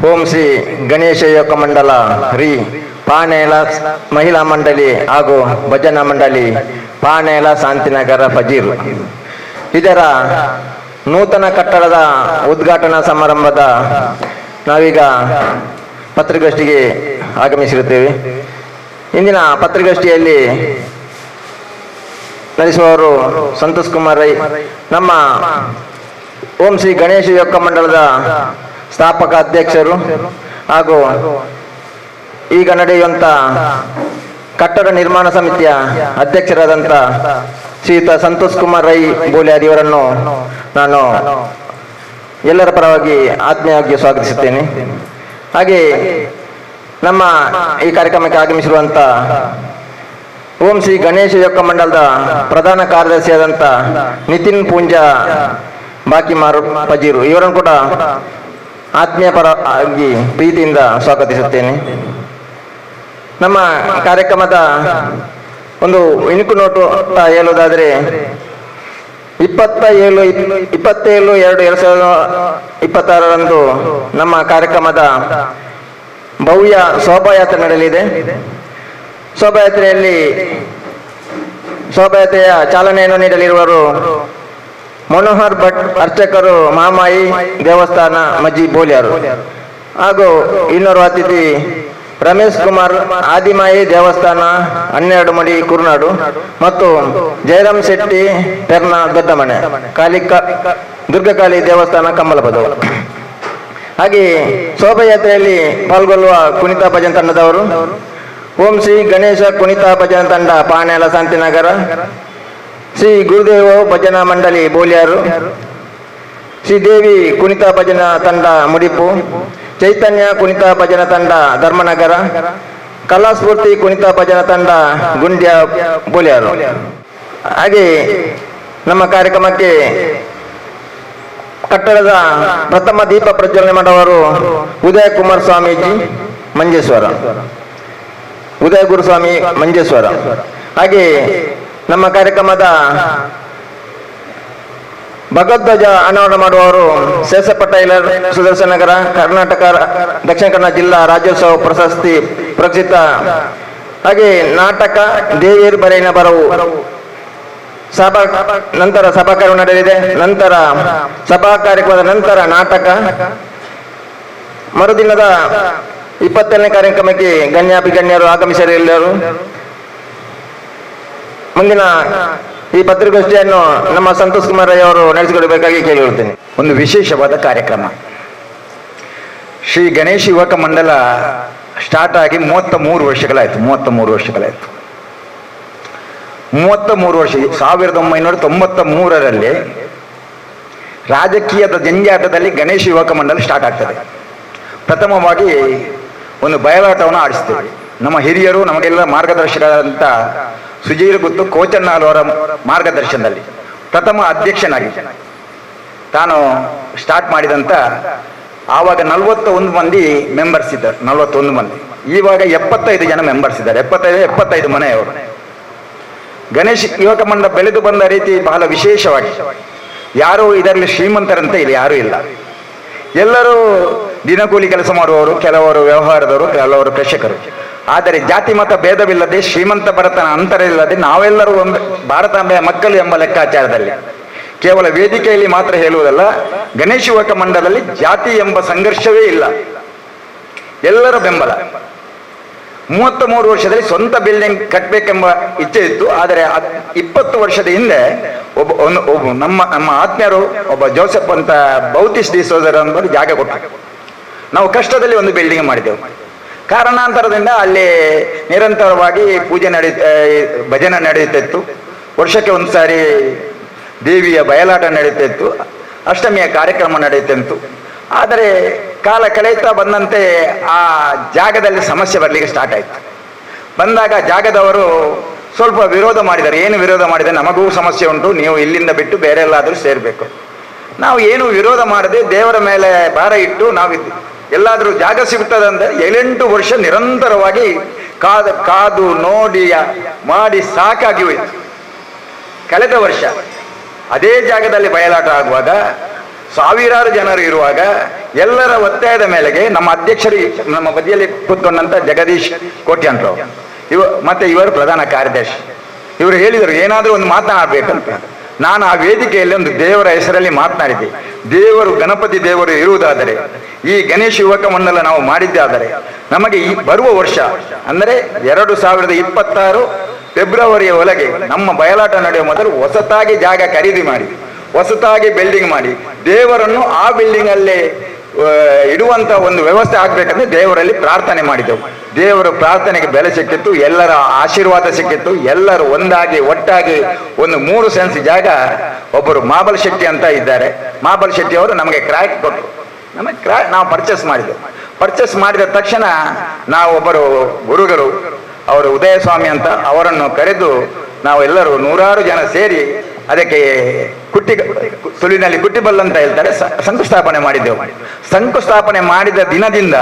ಓಂ ಶ್ರೀ ಗಣೇಶ ಯೋಗ ಮಂಡಲ ರಿ ಪಾನೇಲ ಮಹಿಳಾ ಮಂಡಳಿ ಹಾಗೂ ಭಜನಾ ಮಂಡಳಿ ಪಾನೇಲ ಶಾಂತಿನಗರ ಫಜೀರ್ ಇದರ ನೂತನ ಕಟ್ಟಡದ ಉದ್ಘಾಟನಾ ಸಮಾರಂಭದ ನಾವೀಗ ಪತ್ರಿಕಾಗೋಷ್ಠಿಗೆ ಆಗಮಿಸಿರುತ್ತೇವೆ. ಇಂದಿನ ಪತ್ರಿಕಾಗೋಷ್ಠಿಯಲ್ಲಿ ನಡೆಸುವವರು ಸಂತೋಷ್ ಕುಮಾರ್ ರೈ, ನಮ್ಮ ಓಂ ಶ್ರೀ ಗಣೇಶ ಯೋಗ ಮಂಡಲದ ಸ್ಥಾಪಕ ಅಧ್ಯಕ್ಷರು ಹಾಗೂ ಈಗ ನಡೆಯುವಂಥ ಕಟ್ಟಡ ನಿರ್ಮಾಣ ಸಮಿತಿಯ ಅಧ್ಯಕ್ಷರಾದಂಥ ಶ್ರೀಯುತ ಸಂತೋಷ್ ಕುಮಾರ್ ರೈ ಬೋಲ್ಯಾರ್ ಇವರನ್ನು ನಾನು ಎಲ್ಲರ ಪರವಾಗಿ ಆತ್ಮೀಯವಾಗಿ ಸ್ವಾಗತಿಸುತ್ತೇನೆ. ಹಾಗೆ ನಮ್ಮ ಈ ಕಾರ್ಯಕ್ರಮಕ್ಕೆ ಆಗಮಿಸಿರುವಂಥ ಓಂ ಶ್ರೀ ಗಣೇಶ ಯೋಗ ಮಂಡಲದ ಪ್ರಧಾನ ಕಾರ್ಯದರ್ಶಿಯಾದಂಥ ನಿತಿನ್ ಪೂಂಜಾ ಬಾಕಿಮಾರು ಫಜೀರು ಇವರನ್ನು ಕೂಡ ಆತ್ಮೀಯ ಪರವಾಗಿ ಪ್ರೀತಿಯಿಂದ ಸ್ವಾಗತಿಸುತ್ತೇನೆ. ನಮ್ಮ ಕಾರ್ಯಕ್ರಮದ ಒಂದು ಇಣುಕು ನೋಟು ಹೇಳುವುದಾದರೆ 27/2/2026 ನಮ್ಮ ಕಾರ್ಯಕ್ರಮದ ಭವ್ಯ ಶೋಭಾಯಾತ್ರೆ ನಡೆಯಲಿದೆ. ಶೋಭಾಯಾತ್ರೆಯ ಚಾಲನೆಯನ್ನು ನೀಡಲಿರುವರು ಮನೋಹರ್ ಭಟ್, ಅರ್ಚಕರು ಮಹಾಮಾಯಿ ದೇವಸ್ಥಾನ ಮಜ್ಜಿ ಬೋಲ್ಯಾರು, ಹಾಗೂ ಇನ್ನೋರ್ವ ಅತಿಥಿ ರಮೇಶ್ ಕುಮಾರ್, ಆದಿಮಾಯಿ ದೇವಸ್ಥಾನ 12 ಮಡಿ ಕುರುನಾಡು ಮತ್ತು ಜಯರಾಮ್ ಶೆಟ್ಟಿ ಪೆರ್ನ ದೊಡ್ಡಮನೆ ದುರ್ಗಕಾಳಿ ದೇವಸ್ಥಾನ ಕಮ್ಮಲಪದವು. ಹಾಗೆ ಶೋಭಾಯಾತ್ರೆಯಲ್ಲಿ ಪಾಲ್ಗೊಳ್ಳುವ ಕುಣಿತ ಭಜನ್ ತಂಡದವರು ಓಂ ಶ್ರೀ ಗಣೇಶ ಕುಣಿತ ಭಜನ್ ತಂಡ ಪಾನೇಲ ಶಾಂತಿನಗರ, ಶ್ರೀ ಗುರುದೇವ ಭಜನಾ ಮಂಡಳಿ ಬೋಲ್ಯಾರು, ಶ್ರೀದೇವಿ ಕುಣಿತ ಭಜನಾ ತಂಡ ಮುಡಿಪು, ಚೈತನ್ಯ ಕುಣಿತ ಭಜನಾ ತಂಡ ಧರ್ಮನಗರ, ಕಲಾಸ್ಫೂರ್ತಿ ಕುಣಿತ ಭಜನಾ ತಂಡ ಗುಂಡ್ಯ ಬೋಲ್ಯಾರು. ಹಾಗೆ ನಮ್ಮ ಕಾರ್ಯಕ್ರಮಕ್ಕೆ ಕಟ್ಟಡದ ಪ್ರಥಮ ದೀಪ ಪ್ರಜ್ವಲನೆ ಮಾಡುವವರು ಉದಯ ಕುಮಾರ್ ಸ್ವಾಮೀಜಿ ಮಂಜೇಶ್ವರ, ಉದಯ ಗುರುಸ್ವಾಮಿ ಮಂಜೇಶ್ವರ. ಹಾಗೆ ನಮ್ಮ ಕಾರ್ಯಕ್ರಮದ ಭಗವಧ್ವಜ ಅನಾವರಣ ಮಾಡುವವರು ಶೇಷಪ್ಪ ಟೈಲರ್, ಸುದರ್ಶನ ನಗರ, ಕರ್ನಾಟಕ ದಕ್ಷಿಣ ಕನ್ನಡ ಜಿಲ್ಲಾ ರಾಜ್ಯೋತ್ಸವ ಪ್ರಶಸ್ತಿ ಪ್ರಕ್ಷಿತ. ಹಾಗೆ ನಾಟಕ ದೇವಿಯರು ಬರೆಯಿನ ಬರವು ನಂತರ ಸಭಾ ಕಾರ್ಯ ನಡೆಯಲಿದೆ. ನಂತರ ಸಭಾ ಕಾರ್ಯಕ್ರಮದ ನಂತರ ನಾಟಕ, ಮರುದಿನದ 20ನೇ ಕಾರ್ಯಕ್ರಮಕ್ಕೆ ಗಣ್ಯರು ಆಗಮಿಸಲಿಲ್ಲರು. ಮುಂದಿನ ಈ ಪತ್ರಿಕಾಗೋಷ್ಠಿಯನ್ನು ನಮ್ಮ ಸಂತೋಷ್ ಕುಮಾರ್ ರೈ ಅವರು ನಡೆಸಿಕೊಡಬೇಕಾಗಿ ಕೇಳಿಕೊಳ್ಳುತ್ತೇನೆ. ಒಂದು ವಿಶೇಷವಾದ ಕಾರ್ಯಕ್ರಮ. ಶ್ರೀ ಗಣೇಶ ಯುವಕ ಮಂಡಲ ಸ್ಟಾರ್ಟ್ ಆಗಿ 33 ವರ್ಷಗಳಾಯಿತು. 33 ವರ್ಷಗಳಾಯಿತು. 33 ವರ್ಷ 1993ರಲ್ಲಿ ರಾಜಕೀಯದ ಜಂಜಾಟದಲ್ಲಿ ಗಣೇಶ ಯುವಕ ಮಂಡಲ ಸ್ಟಾರ್ಟ್ ಆಗ್ತದೆ. ಪ್ರಥಮವಾಗಿ ಒಂದು ಬಯಲಾಟವನ್ನು ಆಡಿಸ್ತೇವೆ. ನಮ್ಮ ಹಿರಿಯರು ನಮಗೆಲ್ಲ ಮಾರ್ಗದರ್ಶಕರಾದಂಥ ಸುಜೀರ್ ಗುತ್ತು ಕೋಚನ್ನಾಲ್ ಅವರ ಮಾರ್ಗದರ್ಶನದಲ್ಲಿ ಪ್ರಥಮ ಅಧ್ಯಕ್ಷನಾಗಿ ತಾನು ಸ್ಟಾರ್ಟ್ ಮಾಡಿದಂಥ ಆವಾಗ 41 ಮಂದಿ ಮೆಂಬರ್ಸ್ ಇದ್ದಾರೆ. 41 ಮಂದಿ. ಇವಾಗ 75 ಜನ ಮೆಂಬರ್ಸ್ ಇದ್ದಾರೆ. 75 ಮನೆಯವರು. ಗಣೇಶ ಯುವಕ ಮಂಡಲ ಬೆಳೆದು ಬಂದ ರೀತಿ ಬಹಳ ವಿಶೇಷವಾಗಿ. ಯಾರು ಇದರಲ್ಲಿ ಶ್ರೀಮಂತರಂತೆ ಇಲ್ಲಿ ಯಾರೂ ಇಲ್ಲ. ಎಲ್ಲರೂ ದಿನಕೂಲಿ ಕೆಲಸ ಮಾಡುವವರು, ಕೆಲವರು ವ್ಯವಹಾರದವರು, ಕೆಲವರು ಕೃಷಿಕರು. ಆದರೆ ಜಾತಿ ಮತ ಭೇದವಿಲ್ಲದೆ, ಶ್ರೀಮಂತ ಬಡತನ ಅಂತರ ಇಲ್ಲದೆ ನಾವೆಲ್ಲರೂ ಒಂದು ಭಾರತಾಂಬೆಯ ಮಕ್ಕಳು ಎಂಬ ಲೆಕ್ಕಾಚಾರದಲ್ಲಿ ಕೇವಲ ವೇದಿಕೆಯಲ್ಲಿ ಮಾತ್ರ ಹೇಳುವುದಲ್ಲ, ಗಣೇಶ ಯುವಕ ಮಂಡಲದಲ್ಲಿ ಜಾತಿ ಎಂಬ ಸಂಘರ್ಷವೇ ಇಲ್ಲ. ಎಲ್ಲರ ಬೆಂಬಲ. 33 ವರ್ಷದಲ್ಲಿ ಸ್ವಂತ ಬಿಲ್ಡಿಂಗ್ ಕಟ್ಟಬೇಕೆಂಬ ಇಚ್ಛೆ ಇತ್ತು. ಆದರೆ 20 ವರ್ಷದ ಹಿಂದೆ ಒಬ್ಬ ನಮ್ಮ ಆತ್ಮೀಯರು ಒಬ್ಬ ಜೋಸೆಫ್ ಅಂತ ಬೌತಿಸ್ ಡಿ ಸೋದರ ಅನ್ನೋರು ಜಾಗ ಕೊಟ್ಟರು. ನಾವು ಕಷ್ಟದಲ್ಲಿ ಒಂದು ಬಿಲ್ಡಿಂಗ್ ಮಾಡಿದೆವು. ಕಾರಣಾಂತರದಿಂದ ಅಲ್ಲಿ ನಿರಂತರವಾಗಿ ಭಜನೆ ನಡೆಯುತ್ತಿತ್ತು. ವರ್ಷಕ್ಕೆ ಒಂದು ಸಾರಿ ದೇವಿಯ ಬಯಲಾಟ ನಡೀತಿತ್ತು. ಅಷ್ಟಮಿಯ ಕಾರ್ಯಕ್ರಮ ನಡೆಯುತ್ತಿತ್ತು. ಆದರೆ ಕಾಲ ಕಳೆಯುತ್ತಾ ಬಂದಂತೆ ಆ ಜಾಗದಲ್ಲಿ ಸಮಸ್ಯೆ ಬರಲಿಕ್ಕೆ ಸ್ಟಾರ್ಟ್ ಆಯಿತು. ಬಂದಾಗ ಜಾಗದವರು ಸ್ವಲ್ಪ ವಿರೋಧ ಮಾಡಿದ್ದಾರೆ. ಏನು ವಿರೋಧ ಮಾಡಿದರೆ, ನಮಗೂ ಸಮಸ್ಯೆ ಉಂಟು, ನೀವು ಇಲ್ಲಿಂದ ಬಿಟ್ಟು ಬೇರೆ ಎಲ್ಲಾದರೂ ಸೇರಬೇಕು. ನಾವು ಏನು ವಿರೋಧ ಮಾಡದೆ ದೇವರ ಮೇಲೆ ಭಾರ ಇಟ್ಟು ನಾವು ಎಲ್ಲಾದರೂ ಜಾಗ ಸಿಗುತ್ತದೆ ಅಂದರೆ 7-8 ವರ್ಷ ನಿರಂತರವಾಗಿ ಕಾದು ನೋಡಿ ಮಾಡಿ ಸಾಕಾಗಿ ಹೋಯಿತು. ಕಳೆದ ವರ್ಷ ಅದೇ ಜಾಗದಲ್ಲಿ ಬಯಲಾಟ ಆಗುವಾಗ ಸಾವಿರಾರು ಜನರು ಇರುವಾಗ ಎಲ್ಲರ ಒತ್ತಾಯದ ಮೇಲೆಗೆ ನಮ್ಮ ಅಧ್ಯಕ್ಷರು ನಮ್ಮ ಬದಿಯಲ್ಲಿ ಕೂತ್ಕೊಂಡಂತ ಜಗದೀಶ್ ಕೋಟ್ಯಾಂಟ್ರು ಮತ್ತೆ ಇವರು ಪ್ರಧಾನ ಕಾರ್ಯದರ್ಶಿ ಇವರು ಹೇಳಿದರು ಏನಾದರೂ ಒಂದು ಮಾತನಾಡಬೇಕಂತ. ನಾನು ಆ ವೇದಿಕೆಯಲ್ಲಿ ಒಂದು ದೇವರ ಹೆಸರಲ್ಲಿ ಮಾತನಾಡಿದೆ. ದೇವರು ಗಣಪತಿ ದೇವರು ಇರುವುದಾದರೆ, ಈ ಗಣೇಶ ಯುವಕ ಮಂಡಲ ನಾವು ಮಾಡಿದ್ದಾದರೆ ನಮಗೆ ಈ ಬರುವ ವರ್ಷ ಅಂದರೆ 2026 ಫೆಬ್ರವರಿಯ ಒಳಗೆ ನಮ್ಮ ಬಯಲಾಟ ನಡೆಯುವ ಮೊದಲು ಹೊಸತಾಗಿ ಜಾಗ ಖರೀದಿ ಮಾಡಿ, ಹೊಸತಾಗಿ ಬಿಲ್ಡಿಂಗ್ ಮಾಡಿ, ದೇವರನ್ನು ಆ ಬಿಲ್ಡಿಂಗ್ ಅಲ್ಲೇ ಇಡುವಂತ ಒಂದು ವ್ಯವಸ್ಥೆ ಆಗ್ಬೇಕಂದ್ರೆ ದೇವರಲ್ಲಿ ಪ್ರಾರ್ಥನೆ ಮಾಡಿದೆವು. ದೇವರ ಪ್ರಾರ್ಥನೆಗೆ ಬೆಲೆ ಸಿಕ್ಕಿತ್ತು, ಎಲ್ಲರ ಆಶೀರ್ವಾದ ಸಿಕ್ಕಿತ್ತು. ಎಲ್ಲರೂ ಒಂದಾಗಿ ಒಟ್ಟಾಗಿ ಒಂದು 3 ಸೆನ್ಸ್ ಜಾಗ ಒಬ್ಬರು ಮಾಬಲ್ ಶೆಟ್ಟಿ ಅಂತ ಇದ್ದಾರೆ. ಮಾಬಲ್ ಶೆಟ್ಟಿ ಅವರು ನಮಗೆ ಕ್ರಾಕ್ ಕೊಟ್ಟರು. ನಮಗೆ ನಾವು ಪರ್ಚೇಸ್ ಮಾಡಿದೆವು. ಪರ್ಚೇಸ್ ಮಾಡಿದ ತಕ್ಷಣ ನಾವು ಒಬ್ಬರು ಗುರುಗಳು ಅವರು ಉದಯ ಸ್ವಾಮಿ ಅಂತ ಅವರನ್ನು ಕರೆದು ನಾವು ಎಲ್ಲರೂ 100 ಜನ ಸೇರಿ ಅದಕ್ಕೆ ಸುಳಿನಲ್ಲಿ ಕುಟ್ಟಿಬಲ್ ಅಂತ ಹೇಳ್ತಾರೆ, ಶಂಕುಸ್ಥಾಪನೆ ಮಾಡಿದ್ದೆವು. ಶಂಕುಸ್ಥಾಪನೆ ಮಾಡಿದ ದಿನದಿಂದ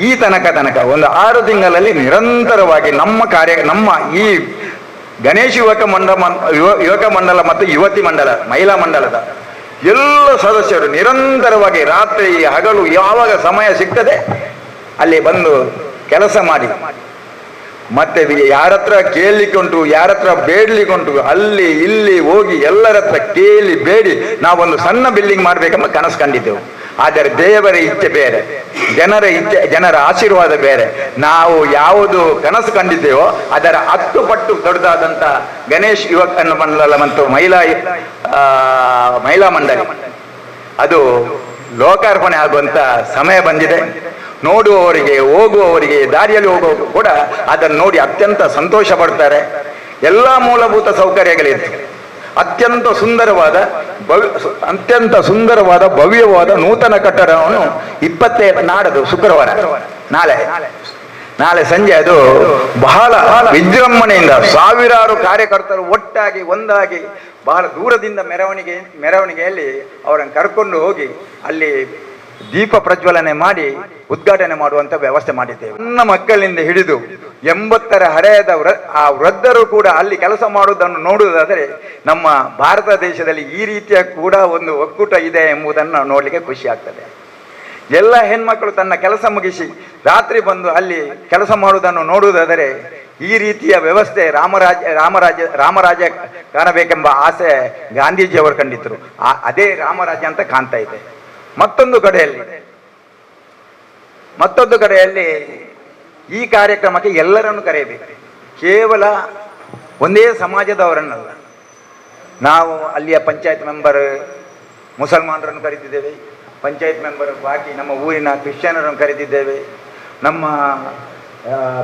ಈ ತನಕ ಒಂದು 6 ತಿಂಗಳಲ್ಲಿ ನಿರಂತರವಾಗಿ ನಮ್ಮ ಈ ಗಣೇಶ ಯುವಕ ಮಂಡಲ ಮತ್ತು ಯುವತಿ ಮಂಡಲ ಮಹಿಳಾ ಮಂಡಲದ ಎಲ್ಲ ಸದಸ್ಯರು ನಿರಂತರವಾಗಿ ರಾತ್ರಿ ಹಗಲು ಯಾವಾಗ ಸಮಯ ಸಿಗ್ತದೆ ಅಲ್ಲಿ ಬಂದು ಕೆಲಸ ಮಾಡಿ, ಮತ್ತೆ ಯಾರತ್ರ ಕೇಳಲಿಕ್ಕುಂಟು, ಯಾರತ್ರ ಬೇಡ್ಲಿಕ್ಕುಂಟು, ಅಲ್ಲಿ ಇಲ್ಲಿ ಹೋಗಿ ಎಲ್ಲರ ಹತ್ರ ಕೇಳಿ ಬೇಡಿ ನಾವೊಂದು ಸಣ್ಣ ಬಿಲ್ಡಿಂಗ್ ಮಾಡ್ಬೇಕೆಂಬ ಕನಸು ಕಂಡಿದ್ದೆವು. ಆದರೆ ದೇವರ ಇಚ್ಛೆ ಬೇರೆ, ಜನರ ಆಶೀರ್ವಾದ ಬೇರೆ. ನಾವು ಯಾವುದು ಕನಸು ಕಂಡಿದ್ದೇವೋ ಅದರ 10 ಪಟ್ಟು ದೊಡ್ಡದಾದಂತ ಗಣೇಶ್ ಯುವಕ ಮಂಡಲ ಮತ್ತು ಮಹಿಳಾ ಮಂಡಳಿ ಅದು ಲೋಕಾರ್ಪಣೆ ಆಗುವಂತ ಸಮಯ ಬಂದಿದೆ. ನೋಡುವವರಿಗೆ, ಹೋಗುವವರಿಗೆ, ದಾರಿಯಲ್ಲಿ ಹೋಗುವವರು ಕೂಡ ಅದನ್ನು ನೋಡಿ ಅತ್ಯಂತ ಸಂತೋಷ ಪಡ್ತಾರೆ. ಎಲ್ಲ ಮೂಲಭೂತ ಸೌಕರ್ಯಗಳಿದೆ. ಅತ್ಯಂತ ಸುಂದರವಾದ ಭವ್ಯವಾದ ನೂತನ ಕಟ್ಟಡವನ್ನು 27 ನಾಡದು ಶುಕ್ರವಾರ ನಾಳೆ ಸಂಜೆ ಅದು ಬಹಳ ವಿಜೃಂಭಣೆಯಿಂದ ಸಾವಿರಾರು ಕಾರ್ಯಕರ್ತರು ಒಟ್ಟಾಗಿ ಒಂದಾಗಿ ಬಹಳ ದೂರದಿಂದ ಮೆರವಣಿಗೆಯಲ್ಲಿ ಅವರನ್ನು ಕರ್ಕೊಂಡು ಹೋಗಿ ಅಲ್ಲಿ ದೀಪ ಪ್ರಜ್ವಲನೆ ಮಾಡಿ ಉದ್ಘಾಟನೆ ಮಾಡುವಂತ ವ್ಯವಸ್ಥೆ ಮಾಡಿದ್ದೇವೆ. ನನ್ನ ಮಕ್ಕಳಿಂದ ಹಿಡಿದು 80ರ ಹರೆಯದ ಆ ವೃದ್ಧರು ಕೂಡ ಅಲ್ಲಿ ಕೆಲಸ ಮಾಡುವುದನ್ನು ನೋಡುವುದಾದರೆ ನಮ್ಮ ಭಾರತ ದೇಶದಲ್ಲಿ ಈ ರೀತಿಯ ಕೂಡ ಒಂದು ಒಕ್ಕೂಟ ಇದೆ ಎಂಬುದನ್ನು ನೋಡಲಿಕ್ಕೆ ಖುಷಿ ಆಗ್ತದೆ. ಎಲ್ಲ ಹೆಣ್ಮಕ್ಕಳು ತನ್ನ ಕೆಲಸ ಮುಗಿಸಿ ರಾತ್ರಿ ಬಂದು ಅಲ್ಲಿ ಕೆಲಸ ಮಾಡುವುದನ್ನು ನೋಡುವುದಾದರೆ ಈ ರೀತಿಯ ವ್ಯವಸ್ಥೆ ರಾಮರಾಜ್ಯ ಕಾಣಬೇಕೆಂಬ ಆಸೆ ಗಾಂಧೀಜಿಯವರು ಕಂಡಿದ್ರು. ಅದೇ ರಾಮರಾಜ್ಯ ಅಂತ ಕಾಣ್ತಾ ಇದೆ. ಮತ್ತೊಂದು ಕಡೆಯಲ್ಲಿ ಈ ಕಾರ್ಯಕ್ರಮಕ್ಕೆ ಎಲ್ಲರನ್ನು ಕರೆಯಬೇಕು. ಕೇವಲ ಒಂದೇ ಸಮಾಜದವರನ್ನಲ್ಲ. ನಾವು ಅಲ್ಲಿಯ ಪಂಚಾಯತ್ ಮೆಂಬರ್ ಮುಸಲ್ಮಾನರನ್ನು ಕರೆದಿದ್ದೇವೆ, ಪಂಚಾಯತ್ ಮೆಂಬರ್ ಬಾಕಿ ನಮ್ಮ ಊರಿನ ಕ್ರಿಶ್ಚಿಯನರನ್ನು ಕರೆದಿದ್ದೇವೆ. ನಮ್ಮ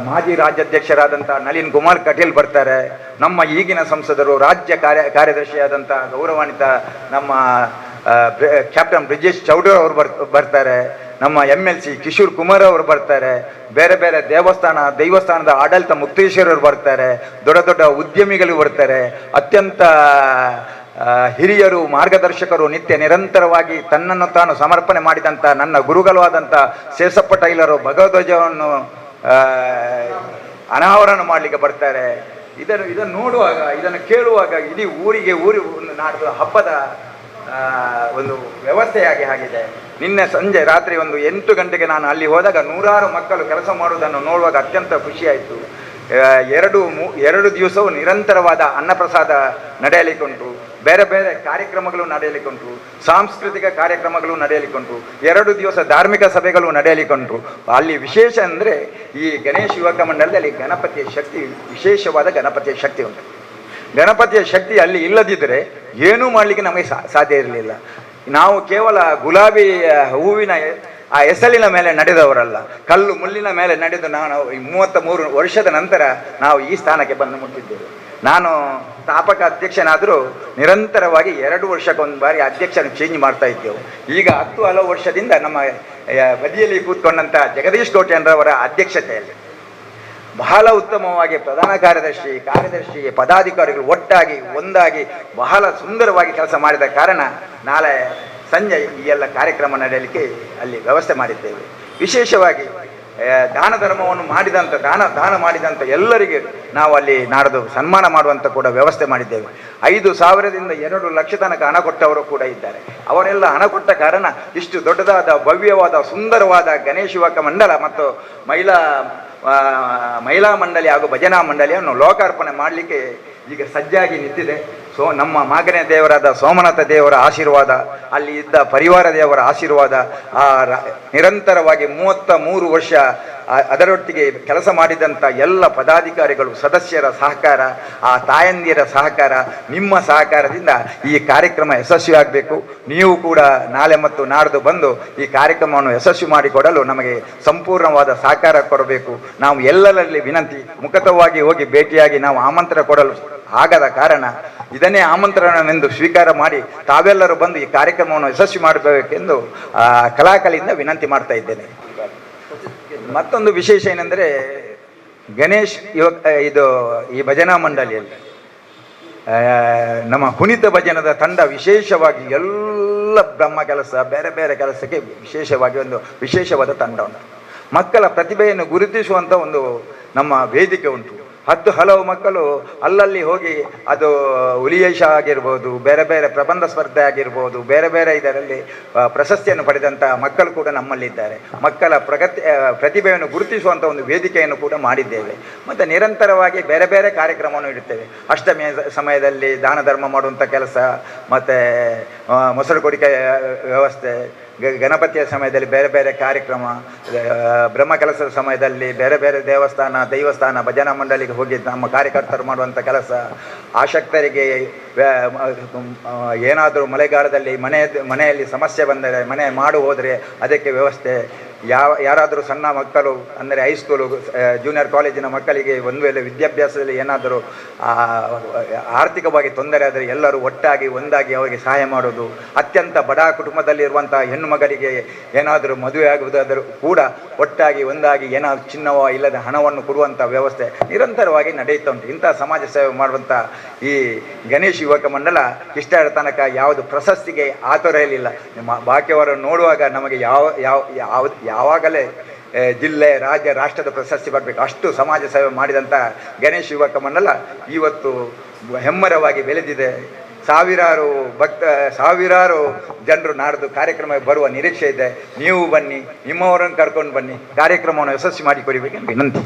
ಮಾಜಿ ರಾಜ್ಯಾಧ್ಯಕ್ಷರಾದಂಥ ನಳಿನ್ ಕುಮಾರ್ ಕಟೀಲ್ ಬರ್ತಾರೆ. ನಮ್ಮ ಈಗಿನ ಸಂಸದರು ರಾಜ್ಯ ಕಾರ್ಯದರ್ಶಿಯಾದಂಥ ಗೌರವಾನ್ವಿತ ನಮ್ಮ ಕ್ಯಾಪ್ಟನ್ ಬ್ರಿಜೇಶ್ ಚೌಡರ್ ಅವರು ಬರ್ತಾರೆ. ನಮ್ಮ MLC ಕಿಶೋರ್ ಕುಮಾರ್ ಅವರು ಬರ್ತಾರೆ. ಬೇರೆ ಬೇರೆ ದೈವಸ್ಥಾನದ ಆಡಳಿತ ಮುಕ್ತೇಶ್ವರರು ಬರ್ತಾರೆ. ದೊಡ್ಡ ದೊಡ್ಡ ಉದ್ಯಮಿಗಳು ಬರ್ತಾರೆ. ಅತ್ಯಂತ ಹಿರಿಯರು, ಮಾರ್ಗದರ್ಶಕರು, ನಿರಂತರವಾಗಿ ತನ್ನನ್ನು ತಾನು ಸಮರ್ಪಣೆ ಮಾಡಿದಂಥ ನನ್ನ ಗುರುಗಳಾದಂಥ ಶೇಷಪ್ಪ ಟೈಲರು ಭಗವಧ್ವಜವನ್ನು ಅನಾವರಣ ಮಾಡಲಿಕ್ಕೆ ಬರ್ತಾರೆ. ಇದನ್ನು ನೋಡುವಾಗ, ಇದನ್ನು ಕೇಳುವಾಗ ಇಡೀ ಊರಿಗೆ ಒಂದು ನಾಡ್ದು ಹಬ್ಬದ ಒಂದು ವ್ಯವಸ್ಥೆಯಾಗಿ ಆಗಿದೆ. ನಿನ್ನೆ ಸಂಜೆ ರಾತ್ರಿ ಒಂದು 8 ಗಂಟೆಗೆ ನಾನು ಅಲ್ಲಿ ಹೋದಾಗ 100 ಮಕ್ಕಳು ಕೆಲಸ ಮಾಡುವುದನ್ನು ನೋಡುವಾಗ ಅತ್ಯಂತ ಖುಷಿಯಾಯಿತು. 2 ದಿವಸವೂ ನಿರಂತರವಾದ ಅನ್ನಪ್ರಸಾದ ನಡೆಯಲಿಕ್ಕುಂಟು, ಬೇರೆ ಬೇರೆ ಕಾರ್ಯಕ್ರಮಗಳು ನಡೆಯಲಿಕ್ಕುಂಟು, ಸಾಂಸ್ಕೃತಿಕ ಕಾರ್ಯಕ್ರಮಗಳು ನಡೆಯಲಿಕ್ಕುಂಟು, 2 ದಿವಸ ಧಾರ್ಮಿಕ ಸಭೆಗಳು ನಡೆಯಲಿಕ್ಕುಂಟು. ಅಲ್ಲಿ ವಿಶೇಷ ಅಂದರೆ ಈ ಗಣೇಶ ಯುವಕ ಮಂಡಲದಲ್ಲಿ ಗಣಪತಿಯ ಶಕ್ತಿ, ವಿಶೇಷವಾದ ಗಣಪತಿಯ ಶಕ್ತಿ ಉಂಟು. ಗಣಪತಿಯ ಶಕ್ತಿ ಅಲ್ಲಿ ಇಲ್ಲದಿದ್ದರೆ ಏನೂ ಮಾಡಲಿಕ್ಕೆ ನಮಗೆ ಸಾಧ್ಯ ಇರಲಿಲ್ಲ. ನಾವು ಕೇವಲ ಗುಲಾಬಿ ಹೂವಿನ ಆ ಎಸಲಿನ ಮೇಲೆ ನಡೆದವರಲ್ಲ, ಕಲ್ಲು ಮುಳ್ಳಿನ ಮೇಲೆ ನಡೆದು ನಾವು 33 ವರ್ಷದ ನಂತರ ನಾವು ಈ ಸ್ಥಾನಕ್ಕೆ ಬಂದು ಮುಟ್ಟಿದ್ದೇವೆ. ನಾನು ಸ್ಥಾಪಕ ಅಧ್ಯಕ್ಷನಾದರೂ ನಿರಂತರವಾಗಿ 2 ವರ್ಷಕ್ಕೊಂದು ಬಾರಿ ಅಧ್ಯಕ್ಷನ ಚೇಂಜ್ ಮಾಡ್ತಾ ಇದ್ದೆವು. ಈಗ 10 ಹಲವು ವರ್ಷದಿಂದ ನಮ್ಮ ಬದಿಯಲ್ಲಿ ಕೂತ್ಕೊಂಡಂಥ ಜಗದೀಶ್ ಕೋಟ್ಯಾನ್ರವರ ಅಧ್ಯಕ್ಷತೆಯಲ್ಲಿ ಬಹಳ ಉತ್ತಮವಾಗಿ ಪ್ರಧಾನ ಕಾರ್ಯದರ್ಶಿ ಪದಾಧಿಕಾರಿಗಳು ಒಟ್ಟಾಗಿ ಒಂದಾಗಿ ಬಹಳ ಸುಂದರವಾಗಿ ಕೆಲಸ ಮಾಡಿದ ಕಾರಣ ನಾಳೆ ಸಂಜೆ ಈ ಎಲ್ಲ ಕಾರ್ಯಕ್ರಮ ನಡೆಯಲಿಕ್ಕೆ ಅಲ್ಲಿ ವ್ಯವಸ್ಥೆ ಮಾಡಿದ್ದೇವೆ. ವಿಶೇಷವಾಗಿ ದಾನ ಧರ್ಮವನ್ನು ಮಾಡಿದಂಥ ದಾನ ಮಾಡಿದಂಥ ಎಲ್ಲರಿಗೆ ನಾವು ಅಲ್ಲಿ ನಾಡ್ದು ಸನ್ಮಾನ ಮಾಡುವಂಥ ಕೂಡ ವ್ಯವಸ್ಥೆ ಮಾಡಿದ್ದೇವೆ. 5,000ದಿಂದ 2 ಲಕ್ಷ ತನಕ ಹಣ ಕೊಟ್ಟವರು ಕೂಡ ಇದ್ದಾರೆ. ಅವರೆಲ್ಲ ಹಣ ಕೊಟ್ಟ ಕಾರಣ ಇಷ್ಟು ದೊಡ್ಡದಾದ ಭವ್ಯವಾದ ಸುಂದರವಾದ ಗಣೇಶ ಯುವಕ ಮಂಡಲ ಮತ್ತು ಮಹಿಳಾ ಮಂಡಳಿ ಹಾಗೂ ಭಜನಾ ಮಂಡಳಿಯನ್ನು ಲೋಕಾರ್ಪಣೆ ಮಾಡಲಿಕ್ಕೆ ಈಗ ಸಜ್ಜಾಗಿ ನಿಂತಿದೆ. ನಮ್ಮ ಮಾಗನೇ ದೇವರಾದ ಸೋಮನಾಥ ದೇವರ ಆಶೀರ್ವಾದ, ಅಲ್ಲಿ ಇದ್ದ ಪರಿವಾರ ದೇವರ ಆಶೀರ್ವಾದ, ನಿರಂತರವಾಗಿ 33 ವರ್ಷ ಅದರೊಟ್ಟಿಗೆ ಕೆಲಸ ಮಾಡಿದಂಥ ಎಲ್ಲ ಪದಾಧಿಕಾರಿಗಳು ಸದಸ್ಯರ ಸಹಕಾರ, ಆ ತಾಯಂದಿರ ಸಹಕಾರ, ನಿಮ್ಮ ಸಹಕಾರದಿಂದ ಈ ಕಾರ್ಯಕ್ರಮ ಯಶಸ್ವಿಯಾಗಬೇಕು. ನೀವು ಕೂಡ ನಾಳೆ ಮತ್ತು ನಾಡ್ದು ಬಂದು ಈ ಕಾರ್ಯಕ್ರಮವನ್ನು ಯಶಸ್ವಿ ಮಾಡಿಕೊಡಲು ನಮಗೆ ಸಂಪೂರ್ಣವಾದ ಸಹಕಾರ ಕೊಡಬೇಕು. ನಾವು ಎಲ್ಲರಲ್ಲಿ ವಿನಂತಿ, ಮುಖತವಾಗಿ ಹೋಗಿ ಭೇಟಿಯಾಗಿ ನಾವು ಆಮಂತ್ರಣ ಕೊಡಲು ಆಗದ ಕಾರಣ ಇದನ್ನೇ ಆಮಂತ್ರಣವೆಂದು ಸ್ವೀಕಾರ ಮಾಡಿ ತಾವೆಲ್ಲರೂ ಬಂದು ಈ ಕಾರ್ಯಕ್ರಮವನ್ನು ಯಶಸ್ವಿ ಮಾಡಬೇಕೆಂದು ಕಲಾಕಲಿಯಿಂದ ವಿನಂತಿ ಮಾಡ್ತಾ ಇದ್ದೇನೆ. ಮತ್ತೊಂದು ವಿಶೇಷ ಏನೆಂದರೆ, ಗಣೇಶ್ ಈ ಭಜನಾ ಮಂಡಳಿಯಲ್ಲಿ ನಮ್ಮ ಕುಣಿತ ಭಜನದ ತಂಡ ವಿಶೇಷವಾಗಿ ಎಲ್ಲ ಬ್ರಹ್ಮ ಕೆಲಸ, ಬೇರೆ ಬೇರೆ ಕೆಲಸಕ್ಕೆ ವಿಶೇಷವಾಗಿ ಒಂದು ವಿಶೇಷವಾದ ತಂಡ ಉಂಟು. ಮಕ್ಕಳ ಪ್ರತಿಭೆಯನ್ನು ಗುರುತಿಸುವಂಥ ಒಂದು ನಮ್ಮ ವೇದಿಕೆ ಉಂಟು. ಹಲವು ಮಕ್ಕಳು ಅಲ್ಲಲ್ಲಿ ಹೋಗಿ ಅದು ಹುಲಿಯೇಶ ಆಗಿರ್ಬೋದು, ಬೇರೆ ಬೇರೆ ಪ್ರಬಂಧ ಸ್ಪರ್ಧೆ ಆಗಿರ್ಬೋದು, ಬೇರೆ ಬೇರೆ ಇದರಲ್ಲಿ ಪ್ರಶಸ್ತಿಯನ್ನು ಪಡೆದಂಥ ಮಕ್ಕಳು ಕೂಡ ನಮ್ಮಲ್ಲಿದ್ದಾರೆ. ಮಕ್ಕಳ ಪ್ರತಿಭೆಯನ್ನು ಗುರುತಿಸುವಂಥ ಒಂದು ವೇದಿಕೆಯನ್ನು ಕೂಡ ಮಾಡಿದ್ದೇವೆ. ಮತ್ತು ನಿರಂತರವಾಗಿ ಬೇರೆ ಬೇರೆ ಕಾರ್ಯಕ್ರಮವನ್ನು ಇಡುತ್ತೇವೆ. ಅಷ್ಟಮಿಯ ಸಮಯದಲ್ಲಿ ದಾನ ಧರ್ಮ ಮಾಡುವಂಥ ಕೆಲಸ, ಮತ್ತು ಮೊಸರು ಕೊಡಿಕೆ ವ್ಯವಸ್ಥೆ, ಗಣಪತಿಯ ಸಮಯದಲ್ಲಿ ಬೇರೆ ಬೇರೆ ಕಾರ್ಯಕ್ರಮ, ಬ್ರಹ್ಮ ಕೆಲಸದ ಸಮಯದಲ್ಲಿ ಬೇರೆ ಬೇರೆ ದೈವಸ್ಥಾನ ಭಜನಾ ಮಂಡಳಿಗೆ ಹೋಗಿ ನಮ್ಮ ಕಾರ್ಯಕರ್ತರು ಮಾಡುವಂಥ ಕೆಲಸ, ಆಸಕ್ತರಿಗೆ ಏನಾದರೂ ಮಳೆಗಾಲದಲ್ಲಿ ಮನೆಯಲ್ಲಿ ಸಮಸ್ಯೆ ಬಂದರೆ, ಮನೆ ಮಾಡು ಹೋದರೆ ಅದಕ್ಕೆ ವ್ಯವಸ್ಥೆ, ಯಾರಾದರೂ ಸಣ್ಣ ಮಕ್ಕಳು ಅಂದರೆ ಹೈಸ್ಕೂಲು ಜೂನಿಯರ್ ಕಾಲೇಜಿನ ಮಕ್ಕಳಿಗೆ ಒಂದು ವೇಳೆ ವಿದ್ಯಾಭ್ಯಾಸದಲ್ಲಿ ಏನಾದರೂ ಆರ್ಥಿಕವಾಗಿ ತೊಂದರೆ ಆದರೆ ಎಲ್ಲರೂ ಒಂದಾಗಿ ಅವರಿಗೆ ಸಹಾಯ ಮಾಡೋದು. ಅತ್ಯಂತ ಬಡ ಕುಟುಂಬದಲ್ಲಿರುವಂಥ ಹೆಣ್ಣು ಮಗಳಿಗೆ ಏನಾದರೂ ಮದುವೆ ಆಗುವುದಾದರೂ ಕೂಡ ಒಂದಾಗಿ ಏನಾದರೂ ಚಿನ್ನವೋ ಇಲ್ಲದ ಹಣವನ್ನು ಕೊಡುವಂಥ ವ್ಯವಸ್ಥೆ ನಿರಂತರವಾಗಿ ನಡೆಯುತ್ತಾ ಉಂಟು. ಇಂಥ ಸಮಾಜ ಸೇವೆ ಮಾಡುವಂಥ ಈ ಗಣೇಶ್ ಯುವಕ ಮಂಡಲ ಇಷ್ಟರ ತನಕ ಯಾವುದು ಪ್ರಶಸ್ತಿಗೆ ಆತುರ ಇರಲಿಲ್ಲ. ಬಾಕಿಯವರನ್ನು ನೋಡುವಾಗ ನಮಗೆ ಯಾವಾಗಲೇ ಜಿಲ್ಲೆ, ರಾಜ್ಯ, ರಾಷ್ಟ್ರದ ಪ್ರಶಸ್ತಿ ಬರಬೇಕು, ಅಷ್ಟು ಸಮಾಜ ಸೇವೆ ಮಾಡಿದಂಥ ಗಣೇಶ್ ಯುವಕ ಮಂಡಲ ಇವತ್ತು ಹೆಮ್ಮರವಾಗಿ ಬೆಳೆದಿದೆ. ಸಾವಿರಾರು ಜನರು ನಾಡ್ದು ಕಾರ್ಯಕ್ರಮಕ್ಕೆ ಬರುವ ನಿರೀಕ್ಷೆ ಇದೆ. ನೀವು ಬನ್ನಿ, ನಿಮ್ಮವರನ್ನು ಕರ್ಕೊಂಡು ಬನ್ನಿ, ಕಾರ್ಯಕ್ರಮವನ್ನು ಯಶಸ್ವಿ ಮಾಡಿಕೊಡಬೇಕೆಂದು ವಿನಂತಿ.